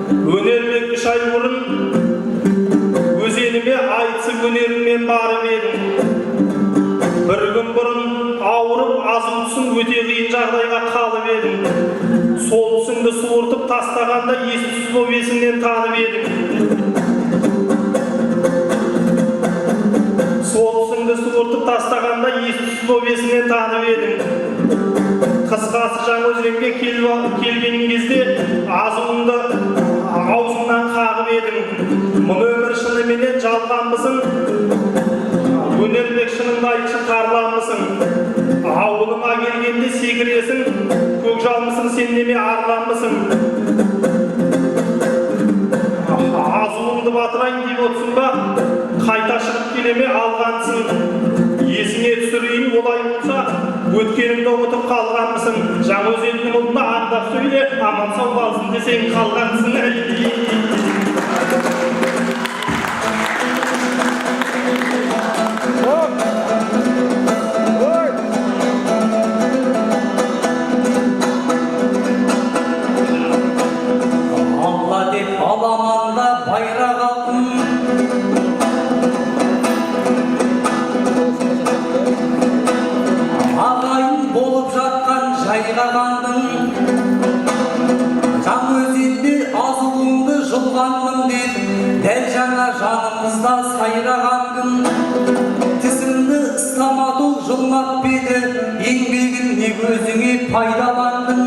Önерmek 3 ay burun özенime айтсы өнеріммен барып едім. Bir gün bұрын ауырып, азым түсін өте қиын жағдайға қалып едім. Сол түсіңді суыртып тастағанда ес-түссіз боп есімнен танып едім. Сол түсіңді суыртып тастағанда ес-түссіз боп есімнен танып едім. Қысқасы Жаңаөзенге келген кезде азуыңды аузыңнан қағып едім. Мұны өмір шыныменен жалғанбысың, өнербек шыныңды айтшы тарланбысың. Ауылыма келгенде секіресің, көкжалмысың сен неме арланбысың. Азуыңды батырайын деп отырсың ба, қайта шығып келеме алғансың. Есіңе түсірейін олай болса, өткеніңді ұмытып қалғанбысың. Жаңаөзеннің ұлына аңдап сөйле, аман сау қалсын десең қалғансың. Алла деп аламанда байрақ алдым. Ағайын болып жатқан жайғағандың, Жаңаөзенде азуыңды жұлғанмын деп, дәл жаңа жанымызда сайрағандың. Тісіңді стоматол жұлмап беді, еңбегін не өзіңе пайдаландың.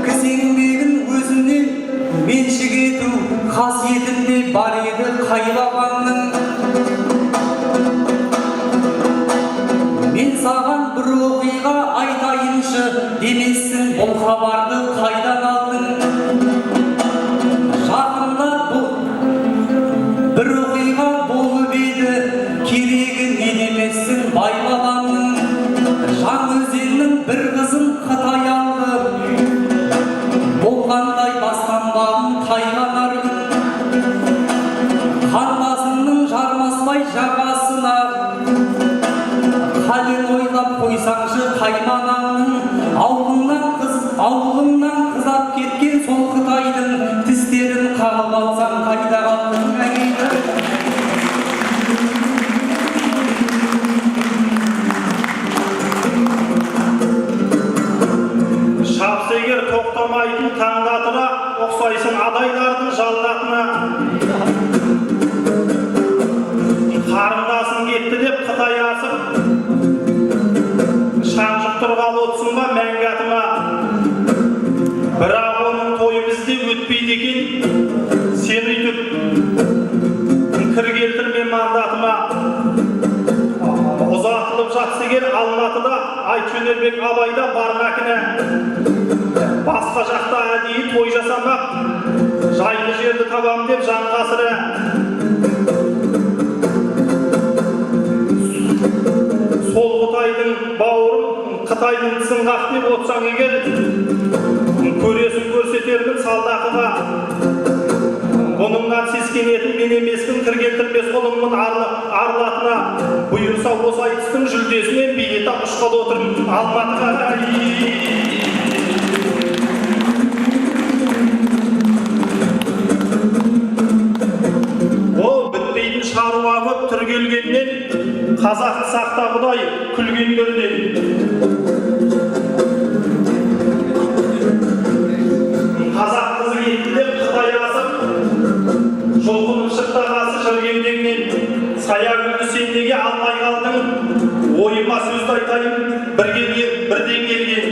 Кіз еңбегін өзінен меншік ету қасиетінде бар еді қайлағанның. Мен саған бір оқиға айтайыншы демессің, бұл хабарды қайдан алдың? Жақында бір оқиға болып еді, керегі не демессің бай балаңның. Жаңаөзеннің бір қызын Қытай алды, болғандай бастанбағын тайғанар күн. Қандасыңның жармаспай жағасына, халін ойлап қойсаңшы қайманаңның. Ауылыңнан қызап кеткен сол Қытайдың тістерін қағып алсаң қайда қалдың әйді? Шапсегер тоқтамайтын таңдатыра, ұқсайсың адайлардың жалдатына. Қарындасың кетті деп Қытай асып, шаншып тұрғалы отырсың ба мәңгі атыма. Бірақ оның тойы бізде өтпейді екен, сен үйтіп кір келтірме мандатыма. Ұзатылып жатса егер Алматыда, айт Өнербек абайда бар мәкіне. Басқа жақта әдейі той жасамақ, жайлы жерді табам деп жан ғасыры. Сол Қытайдың бауырым, Қытайдың тісін қақ деп отсаң егер, көресін көрсетермін салдақыға. Бұныңнан сескенетін мен емеспін, кір келтірмес қолыңмын арлатына. Бұйырса осы айтыстың жүлдесінен билет алып ұшқалы отырмын Алматыға. Ол бітпейтін шаруа көп түр келгеннен, қазақты сақта Құдай күлгендерден. Қазақ қызы кетті деп Қытай асып, жолқының шықтағасы жүргендеңнен. Сая гүлді сен неге алмай қалдың? Ойыма сөзді айтайын, бірден келген.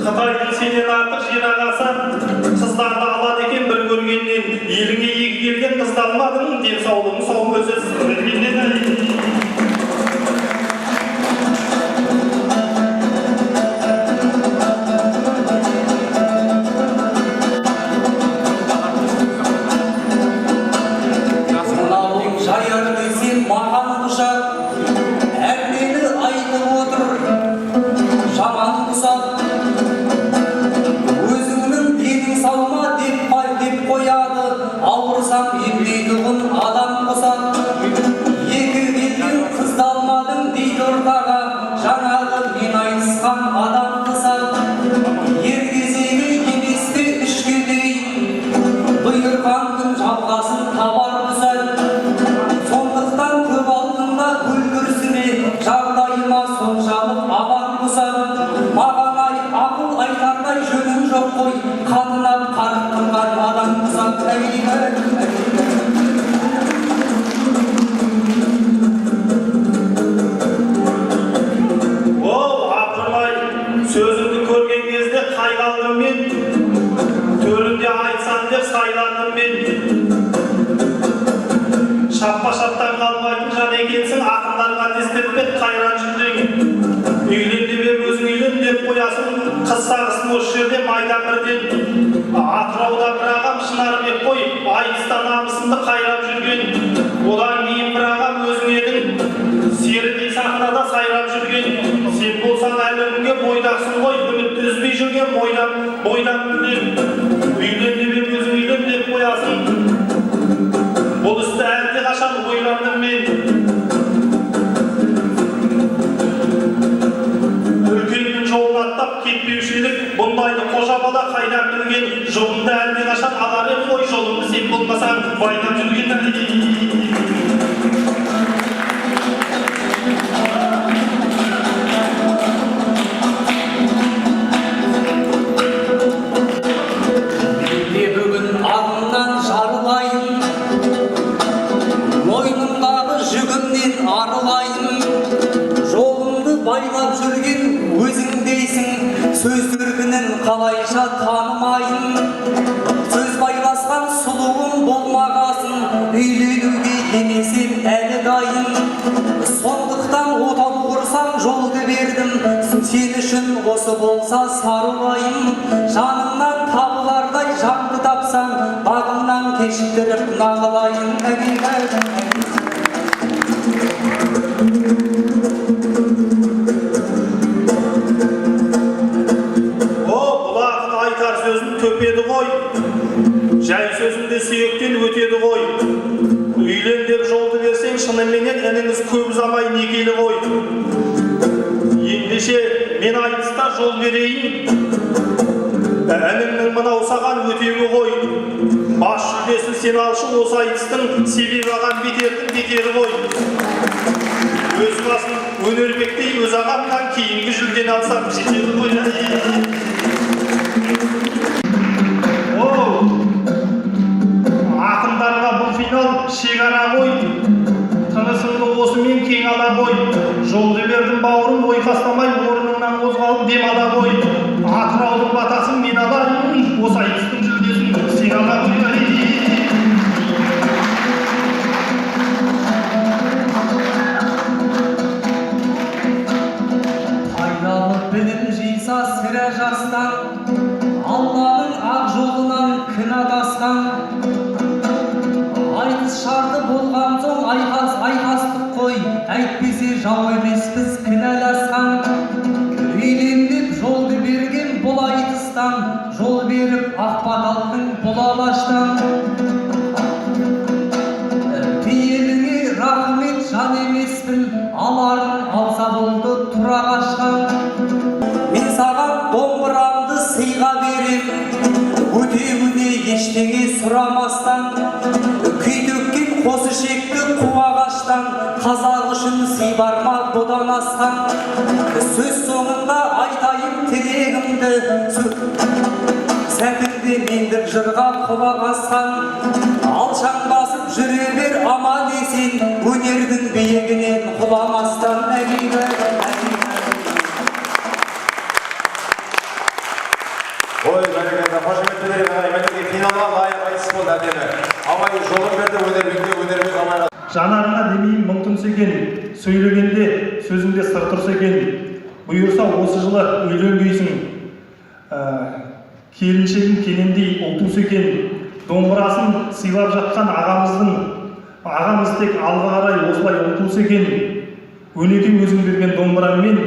Қытайдың сенен артық жинағаса, қыздарды алады екен бір көргеннен. Еліңе екі келген қызды алмадың, денсаулығың сау өзі сіңіргеннен. Ауырсам емдейді ғын адам қосат. екенсің, ақындарға тестетпет қайран жүлдең. Үйленді бе өзің үйлен деп қоясың, қыз сағысын осы жерде майдан бірден. Атырауда бір ағам Шынарбек қой, айтыста намысымды қайрап жүрген. Одан кейін бір ағам өзің едің, серідей сахнада сайрап жүрген. Сен болсаң әлі күнге бойдақсың ғой, үмітті үзбей жүрген бойдан білем. Үйленді бе өзің үйлен деп қоясың, бұл істі әлде қашан ойландым мен. Үлкеннің жолын аттап кетпеуші едік, бұндайды қожа бала қайдан білген. Жолында әлде қашан алар ем ғой, жолымды сен болмасаң байлап жүрген. Бүгін ағымнан жарылайын, мойнымдағы жүгімнен арылайын. Жолымды байлап жүрген өзіңдейсің, сөз дүркінін қалайша танымайын. Сөз байласқан сұлуым болмағасын, үйленуге емесен әлі дайын. Сондықтан отау құрсам жолды бердім, сен үшін осы болса сарылайын. Жанымнан табылардай жанды тапсаң, бағымнан кешіктіріп нағылайын. Айтар сөзін төпеді ғой, жай сөзінде сүйектен өтеді ғой. Үйлен деп жолды берсең, шыныменен ініңіз көп ұзамай некелі ғой. Ендеше мен айтыста жол берейін, ініңнің мынау саған өтеуі ғой. Бас жүлдесін сен алшы, осы айтыстың себебі аған бетердің бетері ғой. Өз басын өнербектей өз ағамнан кейінгі жүлдені алсам жетеді ғой. Ақындарға бұл финал шекара ғой, тынысыңды осымен кең ала ғой. Жолды бердім бауырым, ойқастамай орныңнан қозғалып дем ала ғой. Атыраудың батасын мен алайын, осы айтыстың жүлдесін сен ала ғой. Пайдалы білім жиса сірә жастан, Алланың ақ жолынан кін адасқан. Айтыс шарды болған соң айқастық қой, әйтпесе жау емеспіз кінәласқан. Үйлен деп жолды берген бұл айтыстан, жол беріп ақ баталдың бұл алаштан. Пейіліңе рахмет жан емеспін, аларын алса болды тұра қашқан. Мен саған домбырамды сыйға берем, өтеуіне ештеңе сұрамастан. Күй төккен қос ішекті қу ағаштан, қазақ үшін сый бар ма бұдан асқан. Сөз соңында айтайын тілегімді, сәтіңде мендік жырға құлақ асқан. Алшаң басып жүре бер аман есен, өнердің биігінен құламастан. Ой, бәрекелді, қошемет берейік ағай, мәнеге финалға лайық айтыс болды әдемі. Абай жолын берді, өнербек Абайға. Жанарына демейін мың тұнса екен, сөйлегенде сөзінде сыр тұрса екен. Бұйырса осы жылы үйленбейсің. Келіншегін кенендей ұлтусы екен. Домбырасын сыйлап жатқан ағамыз тек алға қарай осылай ұмтылса екен. Өнеге өзің берген домбыраңмен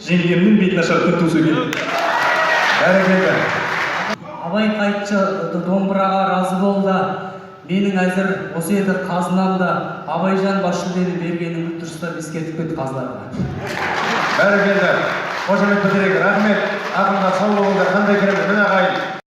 жеңгемнің бетін ашар күн туса екен. Бәрекелді. Абай қайтшы домбыраға разы болды. Менің әзір осы еді қазынамда. Абайжан бас жүлдені бергенін дұрыстап ескертіп кетті қазыларға. Бәрекелді. Қошемет білдірейік, рахмет. Ақынға сау болыңдар, қандай керемет. Міне ағайын.